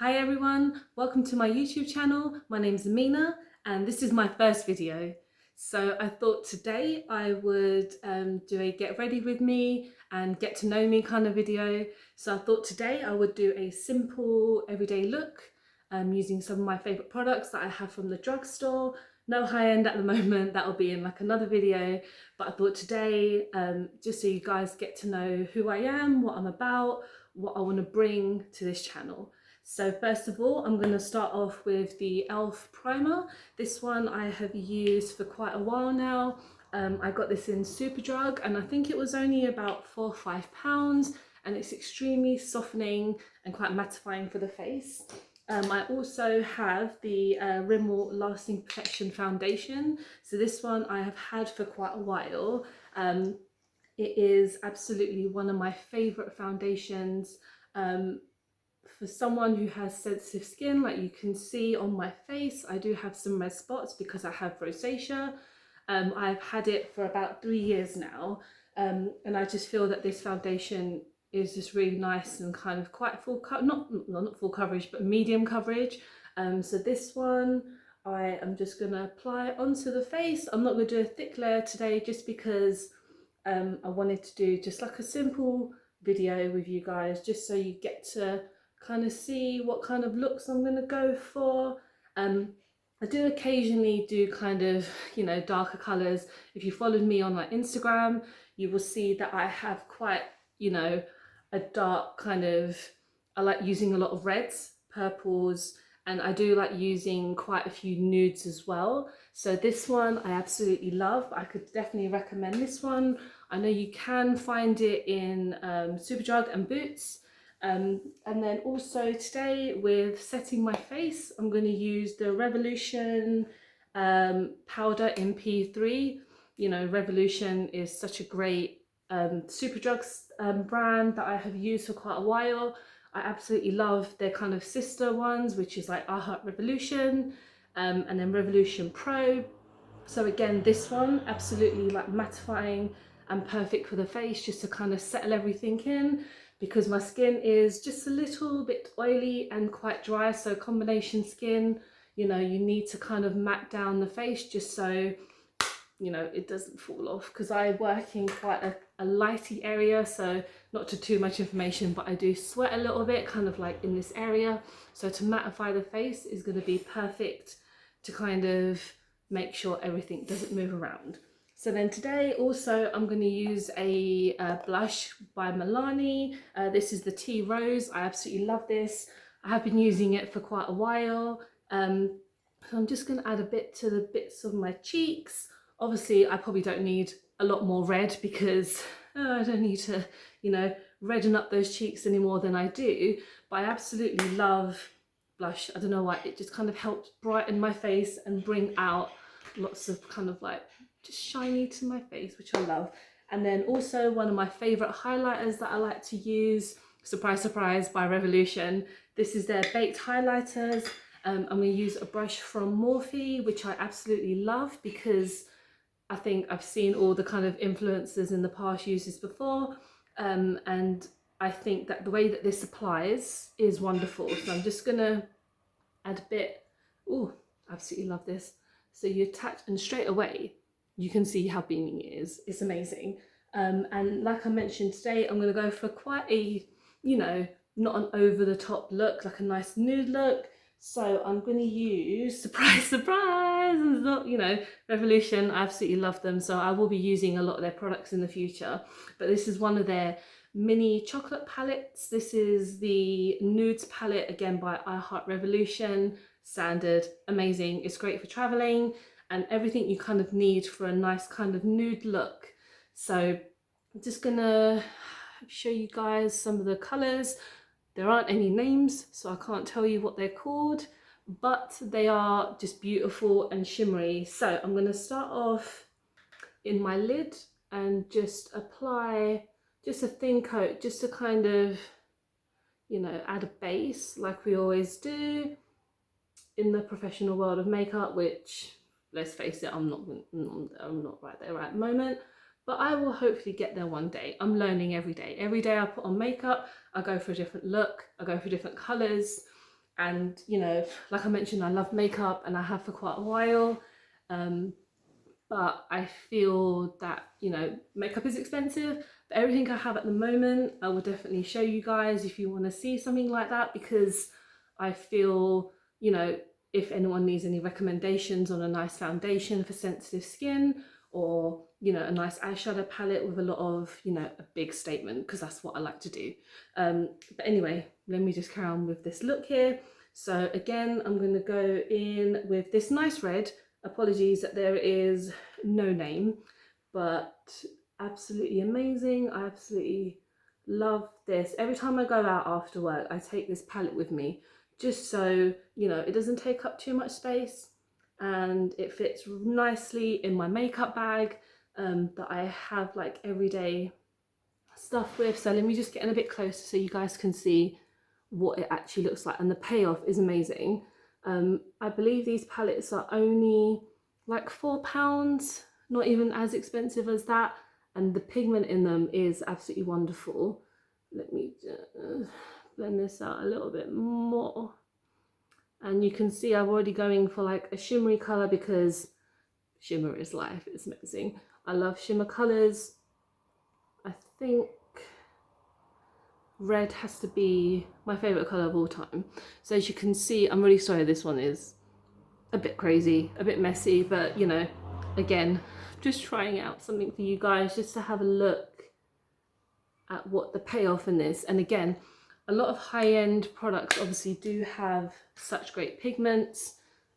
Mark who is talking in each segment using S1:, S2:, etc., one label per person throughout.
S1: Hi everyone, welcome to my YouTube channel. My name's Amina and this is my first video. So I thought today I would do a get ready with me and get to know me kind of video. So I thought today I would do a simple everyday look using some of my favourite products that I have from the drugstore. No high end at the moment, that'll be in like another video. But I thought today, just so you guys get to know who I am, what I'm about, what I want to bring to this channel. So first of all, I'm going to start off with the e.l.f. primer. This one I have used for quite a while now. I got this in Superdrug and I think it was only about £4 or £5 and it's extremely softening and quite mattifying for the face. I also have the Rimmel Lasting Perfection Foundation. So this one I have had for quite a while. It is absolutely one of my favourite foundations. For someone who has sensitive skin, like you can see on my face, I do have some red spots because I have rosacea. I've had it for about 3 years now, and I just feel that this foundation is just really nice and kind of quite full not full coverage, but medium coverage. So this one I am just gonna apply onto the face. I'm not gonna do a thick layer today just because I wanted to do just like a simple video with you guys, just so you get to kind of see what kind of looks I'm going to go for. I do occasionally do kind of, darker colours. If you followed me on my Instagram, you will see that I have quite, a dark kind of, I like using a lot of reds, purples, and I do like using quite a few nudes as well. So this one I absolutely love. I could definitely recommend this one. I know you can find it in Superdrug and Boots. And then also today with setting my face, I'm going to use the Revolution powder in P3. Revolution is such a great Superdrug brand that I have used for quite a while. I absolutely love their kind of sister ones, which is like I Heart Revolution and then Revolution Pro. So again, this one absolutely like mattifying and perfect for the face, just to kind of settle everything in, because my skin is just a little bit oily and quite dry. So combination skin, you need to kind of mat down the face just so it doesn't fall off, because I work in quite a lighty area, so not too much information, but I do sweat a little bit kind of like in this area. So to mattify the face is going to be perfect to kind of make sure everything doesn't move around. So then today also I'm going to use a blush by Milani. This is the Tea Rose. I absolutely love this. I have been using it for quite a while. So I'm just going to add a bit to the bits of my cheeks. Obviously I probably don't need a lot more red because I don't need to, redden up those cheeks any more than I do. But I absolutely love blush. I don't know why, it just kind of helps brighten my face and bring out lots of kind of like just shiny to my face, which I love. And then also one of my favorite highlighters that I like to use, surprise surprise, by Revolution. This is their baked highlighters. I'm going to use a brush from Morphe, which I absolutely love because I think I've seen all the kind of influencers in the past use this before, and I think that the way that this applies is wonderful. So I'm just gonna add a bit. Oh, absolutely love this. So you attach, and straight away you can see how beaming it is. It's amazing. And like I mentioned today, I'm gonna go for quite a, not an over the top look, like a nice nude look. So I'm going to use, surprise, surprise, it's not, Revolution. I absolutely love them. So I will be using a lot of their products in the future. But this is one of their mini chocolate palettes. This is the Nudes palette, again by I Heart Revolution. Standard, amazing. It's great for traveling and everything you kind of need for a nice kind of nude look. So I'm just going to show you guys some of the colors. There aren't any names, so I can't tell you what they're called, but they are just beautiful and shimmery. So I'm going to start off in my lid and just apply just a thin coat, just to kind of, add a base like we always do in the professional world of makeup, which, let's face it, I'm not right there at the moment. But I will hopefully get there one day. I'm learning every day. Every day I put on makeup, I go for a different look, I go for different colours. And you know, like I mentioned, I love makeup and I have for quite a while. But I feel that, you know, makeup is expensive, but everything I have at the moment I will definitely show you guys if you want to see something like that, because I feel, you know, if anyone needs any recommendations on a nice foundation for sensitive skin, or you know, a nice eyeshadow palette with a lot of, you know, a big statement, because that's what I like to do. But anyway, let me just carry on with this look here. So again, I'm going to go in with this nice red. Apologies that there is no name, but absolutely amazing. I absolutely love this. Every time I go out after work, I take this palette with me, just so, you know, it doesn't take up too much space and it fits nicely in my makeup bag that I have like everyday stuff with. So let me just get in a bit closer so you guys can see what it actually looks like, and the payoff is amazing. I believe these palettes are only like £4, not even as expensive as that, and the pigment in them is absolutely wonderful. Let me just blend this out a little bit more, and you can see I'm already going for like a shimmery colour, because shimmer is life. It's amazing. I love shimmer colours. I think red has to be my favourite colour of all time. So as you can see, I'm really sorry this one is a bit crazy, a bit messy, but you know, again, just trying out something for you guys just to have a look at what the payoff in this. And again, a lot of high-end products obviously do have such great pigments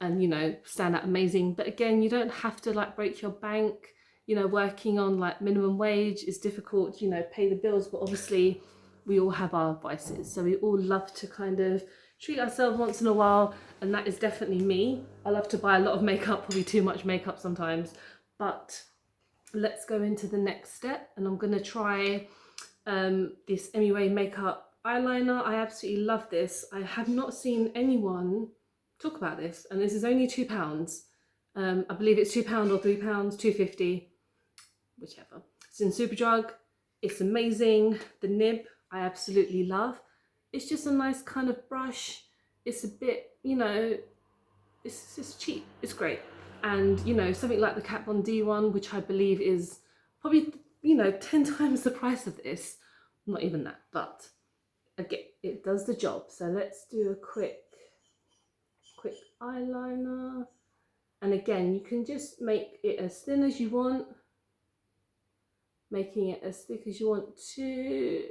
S1: and, you know, stand out amazing, but again, you don't have to like break your bank. You know, working on like minimum wage is difficult, you know, pay the bills, but obviously we all have our vices, so we all love to kind of treat ourselves once in a while, and that is definitely me. I love to buy a lot of makeup, probably too much makeup sometimes. But let's go into the next step, and I'm going to try this MUA makeup eyeliner. I absolutely love this. I have not seen anyone talk about this, and this is only £2. I believe it's £2 or £3, £2.50, whichever. It's in Superdrug. It's amazing. The nib I absolutely love. It's just a nice kind of brush. It's a bit, you know, it's cheap. It's great. And you know, something like the Kat Von D one, which I believe is probably, you know, 10 times the price of this. Not even that, but again, it does the job. So let's do a quick eyeliner. And again, you can just make it as thin as you want, making it as thick as you want to.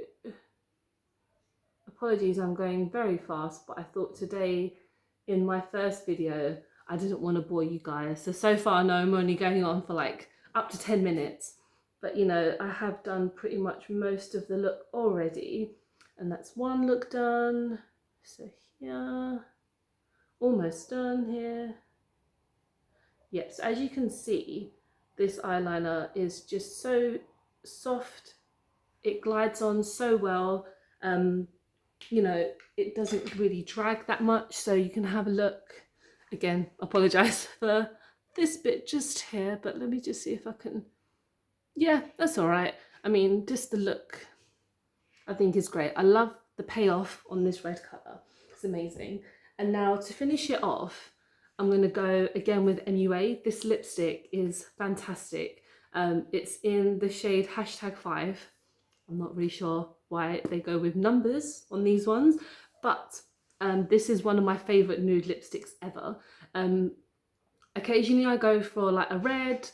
S1: Apologies, I'm going very fast, but I thought today in my first video, I didn't want to bore you guys. So far I know I'm only going on for like up to 10 minutes, but you know, I have done pretty much most of the look already, and that's one look done. So here, almost done here. Yes, so as you can see, this eyeliner is just so soft. It glides on so well. You know, it doesn't really drag that much, so you can have a look. Again, apologize for this bit just here, but let me just see if I can. Yeah, that's all right. I mean, just the look I think is great. I love the payoff on this red colour. It's amazing. And now to finish it off, I'm going to go again with MUA. This lipstick is fantastic. It's in the shade #5. I'm not really sure why they go with numbers on these ones, but this is one of my favourite nude lipsticks ever. Occasionally I go for like a red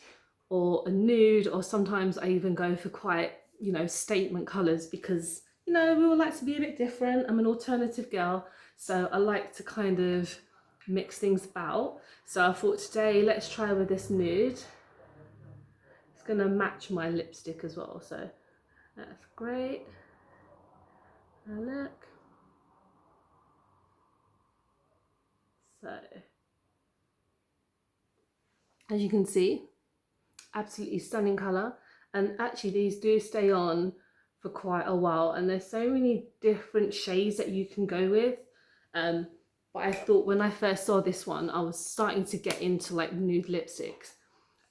S1: or a nude, or sometimes I even go for quite, you know, statement colours, because, you know, we all like to be a bit different. I'm an alternative girl, so I like to kind of mix things about. So I thought today, let's try with this nude. It's going to match my lipstick as well, so that's great. Now look. So, as you can see, absolutely stunning colour. And actually these do stay on for quite a while, and there's so many different shades that you can go with. But I thought when I first saw this one, I was starting to get into like nude lipsticks,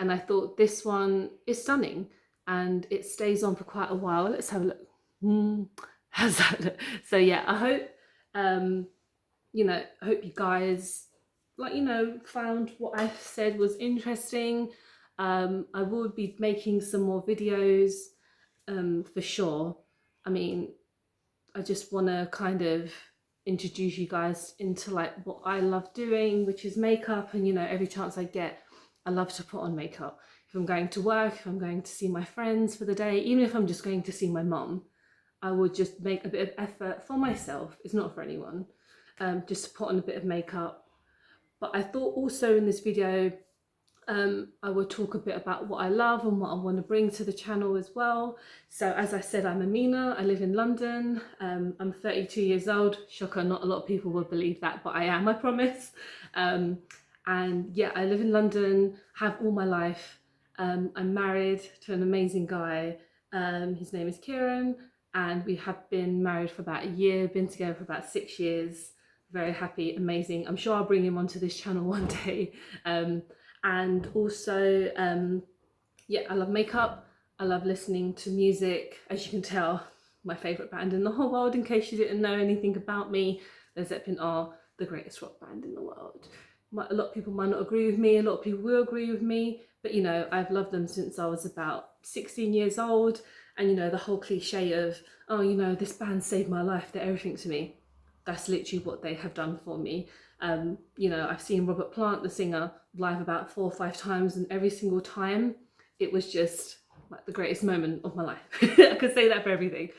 S1: and I thought this one is stunning and it stays on for quite a while. Let's have a look. How's that look? So yeah, I hope I hope you guys found what I said was interesting. I will be making some more videos for sure. I mean, I just want to kind of introduce you guys into like what I love doing, which is makeup. And every chance I get, I love to put on makeup. If I'm going to work, if I'm going to see my friends for the day, even if I'm just going to see my mum, I would just make a bit of effort for myself. It's not for anyone, just to put on a bit of makeup. But I thought also in this video, I will talk a bit about what I love and what I want to bring to the channel as well. So as I said, I'm Amina, I live in London, I'm 32 years old. Shocker, not a lot of people will believe that, but I am, I promise. And yeah, I live in London, have all my life. I'm married to an amazing guy. His name is Kieran, and we have been married for about a year, been together for about 6 years. Very happy, amazing. I'm sure I'll bring him onto this channel one day. And also, yeah, I love makeup. I love listening to music. As you can tell, my favourite band in the whole world, in case you didn't know anything about me, Led Zeppelin are the greatest rock band in the world. A lot of people might not agree with me, a lot of people will agree with me, but I've loved them since I was about 16 years old. And the whole cliche of, oh, this band saved my life, they're everything to me. That's literally what they have done for me. I've seen Robert Plant, the singer, live about 4 or 5 times, and every single time it was just like the greatest moment of my life. I could say that for everything.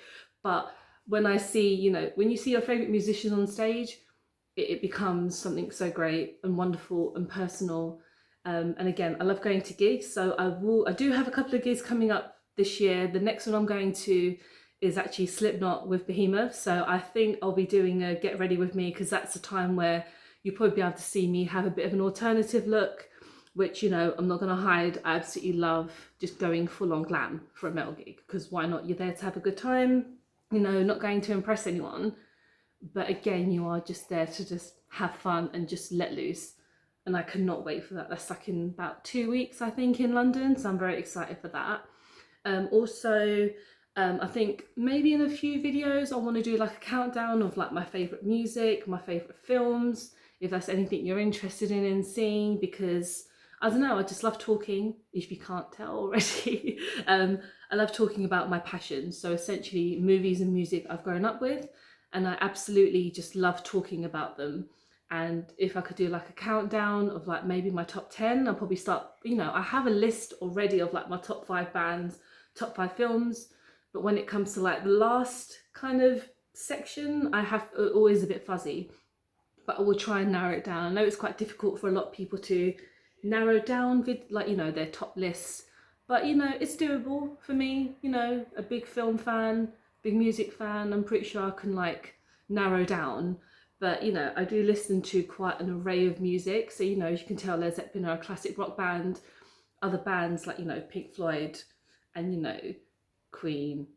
S1: But when I see, when you see your favourite musician on stage, it becomes something so great and wonderful and personal. And again, I love going to gigs. So I do have a couple of gigs coming up this year. The next one I'm going to is actually Slipknot with Behemoth. So I think I'll be doing a Get Ready With Me, because that's a time where you'll probably be able to see me have a bit of an alternative look, which, I'm not going to hide. I absolutely love just going full on glam for a metal gig, because why not? You're there to have a good time, not going to impress anyone. But again, you are just there to just have fun and just let loose. And I cannot wait for that. That's like in about 2 weeks, I think, in London. So I'm very excited for that. Also, I think maybe in a few videos I want to do like a countdown of like my favourite music, my favourite films, if that's anything you're interested in seeing, because I don't know, I just love talking, if you can't tell already. I love talking about my passions, so essentially movies and music I've grown up with, and I absolutely just love talking about them. And if I could do like a countdown of like maybe my top 10, I'll probably start, I have a list already of like my top 5 bands, top 5 films. But when it comes to like the last kind of section, I have always a bit fuzzy, but I will try and narrow it down. I know it's quite difficult for a lot of people to narrow down their top lists, but it's doable for me. A big film fan, big music fan, I'm pretty sure I can like narrow down. But I do listen to quite an array of music, so as you can tell, Led Zeppelin are a classic rock band. Other bands like Pink Floyd and Queen,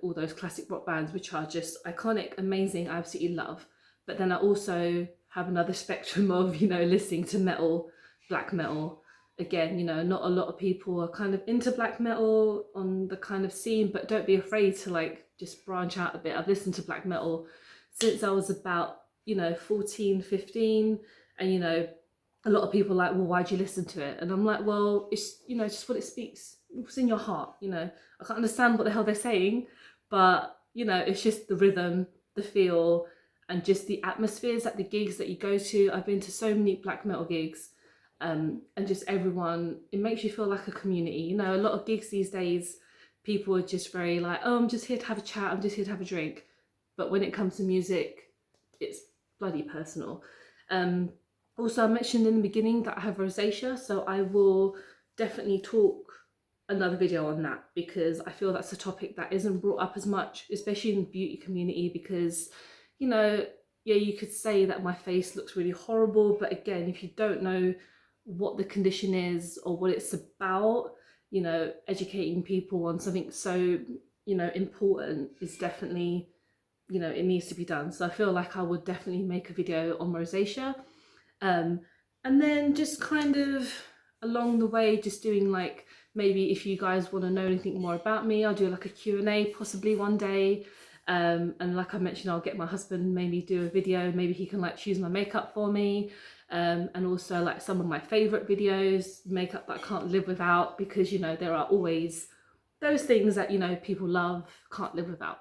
S1: all those classic rock bands, which are just iconic, amazing, I absolutely love. But then I also have another spectrum of, listening to metal, black metal. Again, not a lot of people are kind of into black metal on the kind of scene, but don't be afraid to like just branch out a bit. I've listened to black metal since I was about, 14, 15, and a lot of people are like, well, why'd you listen to it? And I'm like, well, it's, just what it speaks. What's in your heart, I can't understand what the hell they're saying, but, it's just the rhythm, the feel, and just the atmospheres at the gigs that you go to. I've been to so many black metal gigs, and just everyone, it makes you feel like a community. A lot of gigs these days, people are just very like, oh, I'm just here to have a chat, I'm just here to have a drink. But when it comes to music, it's bloody personal. Also, I mentioned in the beginning that I have rosacea, so I will definitely talk another video on that, because I feel that's a topic that isn't brought up as much, especially in the beauty community, because yeah, you could say that my face looks really horrible, but again, if you don't know what the condition is or what it's about, educating people on something so important is definitely, it needs to be done. So I feel like I would definitely make a video on rosacea. And then just kind of along the way, just doing like, maybe if you guys want to know anything more about me, I'll do like a Q&A possibly one day. And like I mentioned, I'll get my husband maybe do a video, maybe he can like choose my makeup for me, and also like some of my favorite videos, makeup that I can't live without, because you know there are always those things that you know people love, can't live without.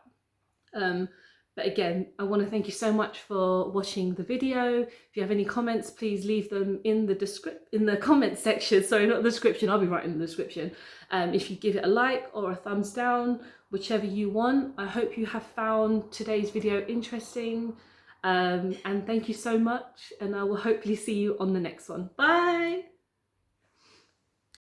S1: But again, I want to thank you so much for watching the video. If you have any comments, please leave them in the comment section. Sorry, not the description. I'll be writing the description. If you give it a like or a thumbs down, whichever you want. I hope you have found today's video interesting. And thank you so much. And I will hopefully see you on the next one. Bye.